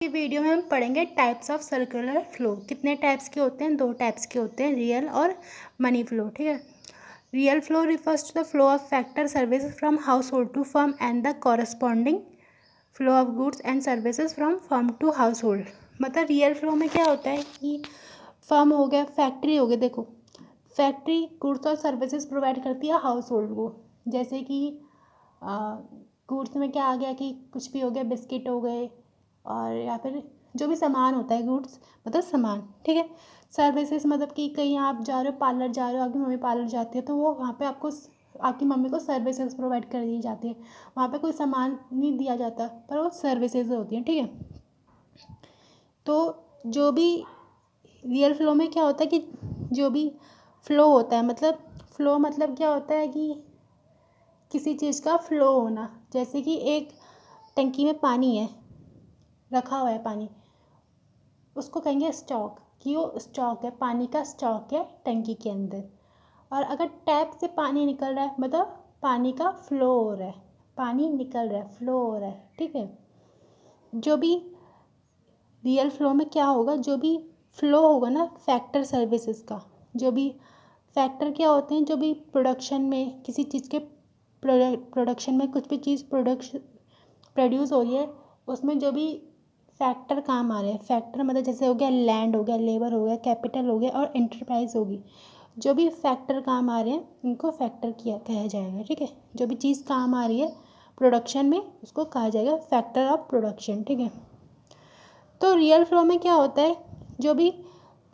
ये वीडियो में हम पढ़ेंगे टाइप्स ऑफ सर्कुलर फ्लो। कितने टाइप्स के होते हैं? 2 टाइप्स के होते हैं, रियल और मनी फ्लो। ठीक है। Real flow refers to the flow of factor services from household to firm and the corresponding flow of goods and services from firm to household. मतलब real flow में क्या होता है कि firm हो गया, फैक्ट्री हो गया। देखो, फैक्ट्री गुड्स और सर्विसेज प्रोवाइड करती है हाउस होल्ड को। जैसे कि गुड्स में क्या आ गया कि कुछ भी हो गया, बिस्किट हो गए और या फिर जो भी सामान होता है, गुड्स मतलब सामान। ठीक है। सर्विसेज मतलब कि कहीं आप जा रहे हो, पार्लर जा रहे हो, आपकी मम्मी पार्लर जाती है तो वो वहाँ पे आपको आपकी मम्मी को सर्विसेज प्रोवाइड कर दी जाती है। वहाँ पे कोई सामान नहीं दिया जाता, पर वो सर्विसेज होती हैं। ठीक है। तो जो भी रियल फ्लो में क्या होता है कि जो भी फ्लो होता है, मतलब फ्लो मतलब क्या होता है कि किसी चीज़ का फ्लो होना। जैसे कि एक टंकी में पानी है, रखा हुआ है पानी, उसको कहेंगे स्टॉक, कि वो स्टॉक है, पानी का स्टॉक है टंकी के अंदर। और अगर टैप से पानी निकल रहा है मतलब पानी का फ्लो हो रहा है, पानी निकल रहा है, फ्लो हो रहा है। ठीक है। जो भी रियल फ्लो में क्या होगा, जो भी फ्लो होगा ना फैक्टर सर्विसेज का, जो भी फैक्टर क्या होते हैं, जो भी प्रोडक्शन में किसी चीज़ के प्रोडक्शन में कुछ भी चीज़ प्रोड्यूस हो रही है, उसमें जो भी फैक्टर काम आ रहे हैं। फैक्टर मतलब जैसे हो गया लैंड, हो गया लेबर, हो गया कैपिटल, हो गया और एंटरप्राइज होगी। जो भी फैक्टर काम आ रहे हैं उनको फैक्टर किया कहा जाएगा। ठीक है। जो भी चीज़ काम आ रही है प्रोडक्शन में उसको कहा जाएगा फैक्टर ऑफ प्रोडक्शन। ठीक है। तो रियल फ्लो में क्या होता है, जो भी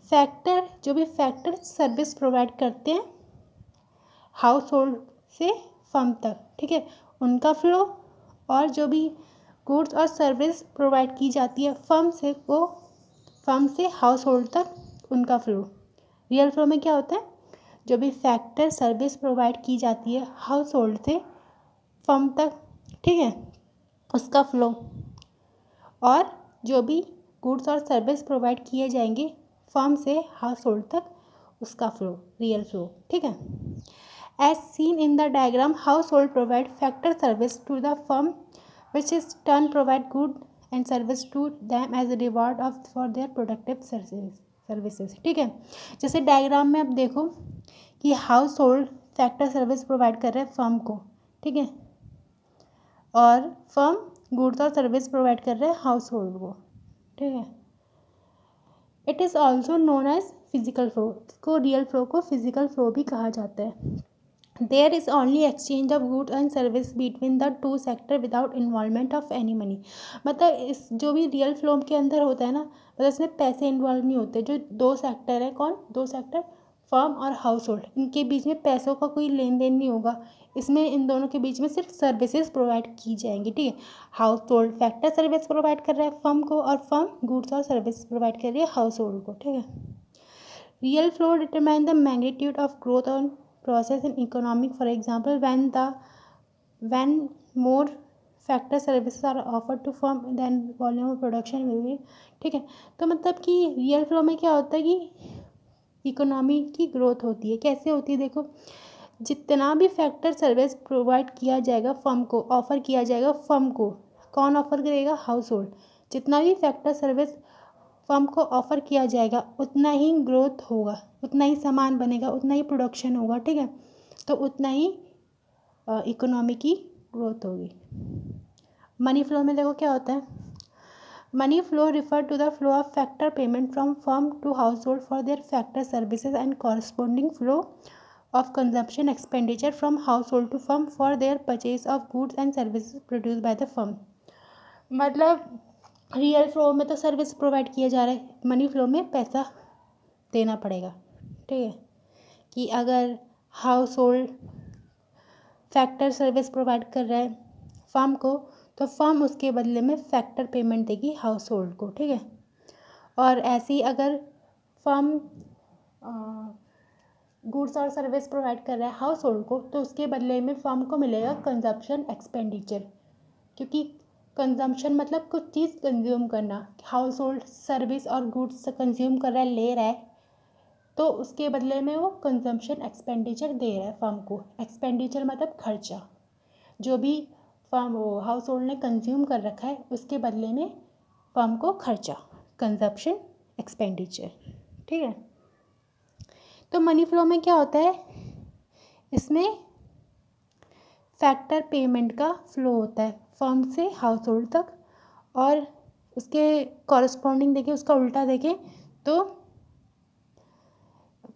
फैक्टर सर्विस प्रोवाइड करते हैं हाउस होल्ड से फर्म तक। ठीक है, उनका फ्लो। और जो भी गुड्स और सर्विस प्रोवाइड की जाती है फर्म से हाउस होल्ड तक, उनका फ्लो। रियल फ्लो में क्या होता है, जो भी फैक्टर सर्विस प्रोवाइड की जाती है हाउस होल्ड से फर्म तक, ठीक है, उसका फ्लो। और जो भी गुड्स और सर्विस प्रोवाइड किए जाएंगे फर्म से हाउस होल्ड तक, उसका फ्लो, रियल फ्लो। ठीक है। As seen in the diagram, household provide factor service to the firm which is turn provide good and service to them as a reward of for their productive services। ठीक है। जैसे diagram में आप देखो कि household factor service provide कर रहे हैं फर्म को। ठीक है। और फर्म गुड्स और सर्विस प्रोवाइड कर रहे हैं हाउस होल्ड को। ठीक है। It is also known as physical flow. इसको रियल फ्लो को फिजिकल फ्लो भी कहा जाता है। There is only exchange of goods and service between the two sector without involvement of any money. मतलब इस जो भी रियल फ्लो के अंदर होता है ना, मतलब इसमें पैसे इन्वॉल्व नहीं होते। जो दो सेक्टर है, कौन दो सेक्टर, फर्म और हाउस होल्ड, इनके बीच में पैसों का कोई लेन देन नहीं होगा। इसमें इन दोनों के बीच में सिर्फ सर्विसेज प्रोवाइड की जाएंगी। ठीक है। House hold factor service provide कर रहा है फर्म को और फर्म गुड्स और सर्विस प्रोवाइड कर रही है हाउस होल्ड को। ठीक है। Real flow determine the magnitude of growth on process in economic. For example, when more factor services are offered to firm, then volume of production will be। ठीक है। तो मतलब कि रियल फ्लो में क्या होता है कि इकोनॉमी की ग्रोथ होती है। कैसे होती है देखो, जितना भी फैक्टर सर्विस प्रोवाइड किया जाएगा फर्म को, ऑफर किया जाएगा फर्म को, कौन ऑफर करेगा, हाउस होल्ड। जितना भी फैक्टर सर्विस फर्म को ऑफर किया जाएगा उतना ही ग्रोथ होगा, उतना ही सामान बनेगा, उतना ही प्रोडक्शन होगा। ठीक है। तो उतना ही इकोनॉमी की ग्रोथ होगी। मनी फ्लो में देखो क्या होता है, money flow refer to the flow of factor payment from firm to household for their factor services and corresponding flow of consumption expenditure from household to firm for their purchase of goods and services produce by the firm. मतलब real flow में तो service provide किया जा रहा है, money flow में पैसा देना पड़ेगा। ठीक है। कि अगर house hold factor service provide कर रहा है फर्म को, तो फर्म उसके बदले में फैक्टर पेमेंट देगी हाउस होल्ड को। ठीक है। और ऐसे ही अगर फर्म गुड्स और सर्विस प्रोवाइड कर रहा है हाउस होल्ड को, तो उसके बदले में फर्म को मिलेगा कंजप्शन एक्सपेंडिचर। क्योंकि कंजम्पशन मतलब कुछ चीज़ कंज्यूम करना, हाउस होल्ड सर्विस और गुड्स कंज्यूम कर रहा है, ले रहा है, तो उसके बदले में वो कंजम्पशन एक्सपेंडिचर दे रहा है फर्म को। एक्सपेंडिचर मतलब खर्चा, जो भी फर्म वो हाउस होल्ड ने कंज्यूम कर रखा है उसके बदले में फर्म को खर्चा, कंजप्शन एक्सपेंडिचर, ठीक है। तो मनी फ्लो में क्या होता है, इसमें फैक्टर पेमेंट का फ्लो होता है फर्म से हाउस होल्ड तक, और उसके कॉरस्पॉन्डिंग देखें, उसका उल्टा देखें तो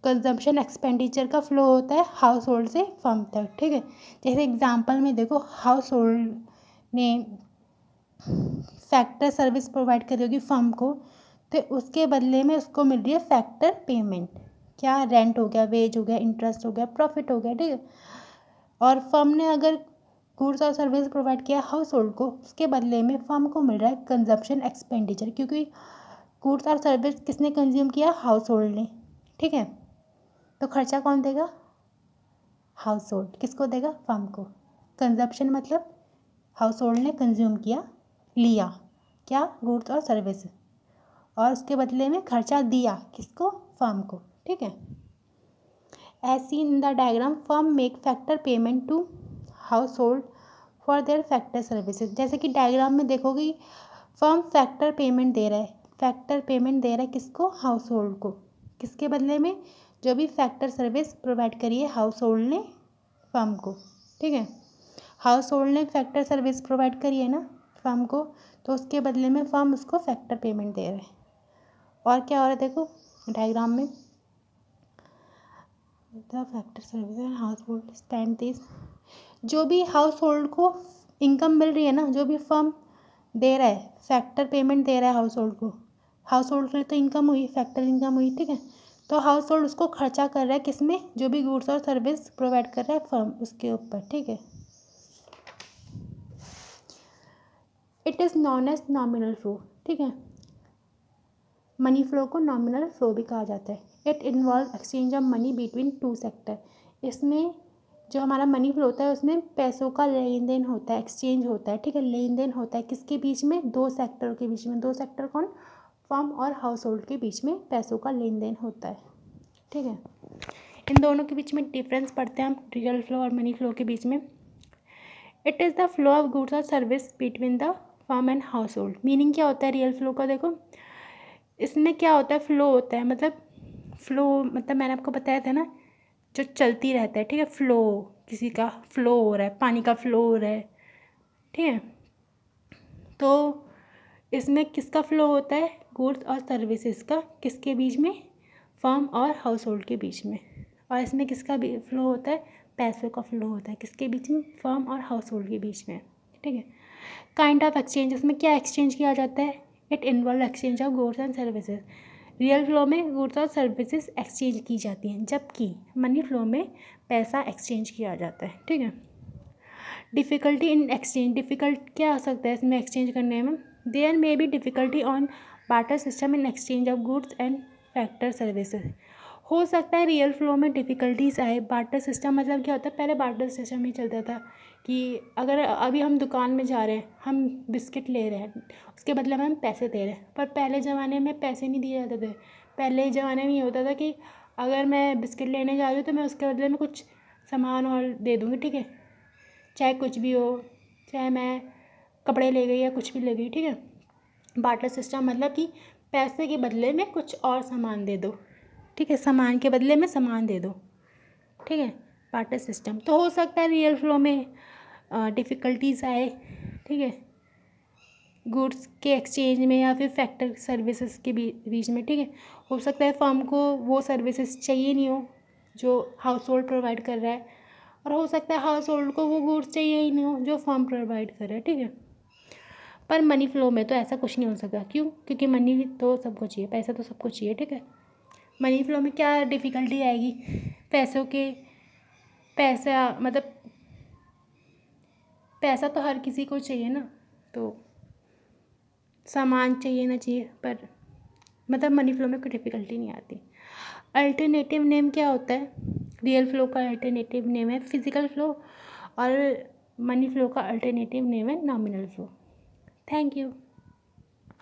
कंजम्पशन एक्सपेंडिचर का फ्लो होता है हाउस होल्ड से फर्म तक, ठीक है। जैसे एग्जांपल में देखो, हाउस होल्ड ने फैक्टर सर्विस प्रोवाइड करी होगी फर्म को, तो उसके बदले में उसको मिल रही है फैक्टर पेमेंट। क्या, रेंट हो गया, वेज हो गया, इंटरेस्ट हो गया, प्रॉफिट हो गया, ठीक है। और फर्म ने अगर गुड्स और सर्विस प्रोवाइड किया हाउस होल्ड को, उसके बदले में फर्म को मिल रहा है कंजप्शन एक्सपेंडिचर, क्योंकि गुड्स और सर्विस किसने कंज्यूम किया, हाउस होल्ड ने, ठीक है। तो खर्चा कौन देगा, हाउस होल्ड। किसको देगा, फर्म को। कंजप्शन मतलब हाउस होल्ड ने कंज्यूम किया, लिया क्या, गुड्स और सर्विस, और उसके बदले में खर्चा दिया किसको, फर्म को, ठीक है। As seen in the diagram, firm make factor payment to household for their factor services. जैसे कि डायग्राम में देखोगे, फर्म फैक्टर पेमेंट दे रहा है, फैक्टर पेमेंट दे रहा है किसको, हाउस होल्ड को। किसके बदले में, जो भी फैक्टर सर्विस प्रोवाइड करी है हाउस होल्ड ने फर्म को, ठीक है। हाउस होल्ड ने फैक्टर सर्विस प्रोवाइड करी है ना फर्म को, तो उसके बदले में फर्म उसको फैक्टर पेमेंट दे रहा है। और क्या हो रहा है देखो डायग्राम में, the factor service and house hold spend this, जो भी हाउस होल्ड को इनकम मिल रही है ना, जो भी फर्म दे रहा है, फैक्टर पेमेंट दे रहा है हाउस होल्ड को, हाउस होल्ड के लिए तो इनकम हुई, फैक्टर इनकम हुई, ठीक है। तो हाउस होल्ड उसको खर्चा कर रहा है किसमें, जो भी गुड्स और सर्विस प्रोवाइड कर रहा है फर्म, उसके ऊपर, ठीक है। It is known as nominal flow, ठीक है। मनी फ्लो को नॉमिनल फ्लो भी कहा जाता है। It involve exchange of money between two sector. इसमें जो हमारा मनी फ्लो होता है उसमें पैसों का लेन देन होता है, एक्सचेंज होता है, ठीक है। लेन देन होता है किसके बीच में, दो सेक्टर के बीच में। दो सेक्टर कौन, फर्म और हाउस होल्ड के बीच में पैसों का लेन देन होता है, ठीक है। इन दोनों के बीच में डिफरेंस पढ़ते हैं हम, रियल फ्लो और मनी फ्लो के बीच में। It is the flow of goods और service between the firm and household. Meaning क्या होता है रियल फ्लो का, देखो इसमें क्या होता है, फ्लो होता है, मतलब फ्लो मतलब मैंने आपको बताया था ना, जो चलती रहता है, ठीक है। फ्लो, किसी का फ्लो हो रहा है, पानी का फ्लो हो रहा है, ठीक है। तो इसमें किसका फ्लो होता है, गुड्स और सर्विसेज का, किसके बीच में, फर्म और हाउस होल्ड के बीच में। और इसमें किसका भी फ्लो होता है, पैसों का फ्लो होता है, किसके बीच में, फर्म और हाउस होल्ड के बीच में, ठीक है। काइंड ऑफ एक्सचेंज, इसमें क्या एक्सचेंज किया जाता है, it involve exchange of goods and services. Real flow में गुड्स और सर्विसेज एक्सचेंज की जाती हैं, जबकि मनी फ्लो में पैसा एक्सचेंज किया जाता है, ठीक है। डिफ़िकल्टी इन एक्सचेंज, डिफ़िकल्ट क्या हो सकता है इसमें एक्सचेंज करने में, there may be difficulty on barter system in exchange of goods and factor services. हो सकता है रियल फ्लो में डिफ़िकल्टीज आए। बार्टर सिस्टम मतलब क्या होता है, पहले बार्टर सिस्टम ही चलता था कि अगर अभी हम दुकान में जा रहे हैं, हम बिस्किट ले रहे हैं, उसके बदले में हम पैसे दे रहे हैं। पर पहले ज़माने में पैसे नहीं दिए जाते थे। पहले ज़माने में ये होता था कि अगर मैं बिस्किट लेने जा रही हूँ तो मैं उसके बदले में कुछ सामान और दे दूँगी, ठीक है, चाहे कुछ भी हो, चाहे मैं कपड़े ले गई या कुछ भी ले गई, ठीक है। बार्टर सिस्टम मतलब कि पैसे के बदले में कुछ और सामान दे दो, ठीक है, सामान के बदले में सामान दे दो, ठीक है, बार्टर सिस्टम। तो हो सकता है रियल फ्लो में डिफ़िकल्टीज आए, ठीक है, गुड्स के एक्सचेंज में या फिर फैक्टर सर्विसेज के बीच में, ठीक है। हो सकता है फर्म को वो सर्विसेज चाहिए नहीं हो जो हाउस होल्ड प्रोवाइड कर रहा है, और हो सकता है हाउस होल्ड को वो गुड्स चाहिए ही नहीं हो जो फर्म प्रोवाइड कर रहा है, ठीक है। पर मनी फ्लो में तो ऐसा कुछ नहीं हो सकता, क्यों, क्योंकि मनी तो सबको चाहिए, पैसा तो सबको चाहिए, ठीक है। मनी फ्लो में क्या डिफ़िकल्टी आएगी, पैसों के, पैसा मतलब पैसा तो हर किसी को चाहिए ना, तो सामान चाहिए ना चाहिए, पर मतलब मनी फ्लो में कोई डिफ़िकल्टी नहीं आती। अल्टरनेटिव नेम क्या होता है, रियल फ्लो का अल्टरनेटिव नेम है फिजिकल फ्लो, और मनी फ्लो का अल्टरनेटिव नेम है नॉमिनल फ्लो। Thank you.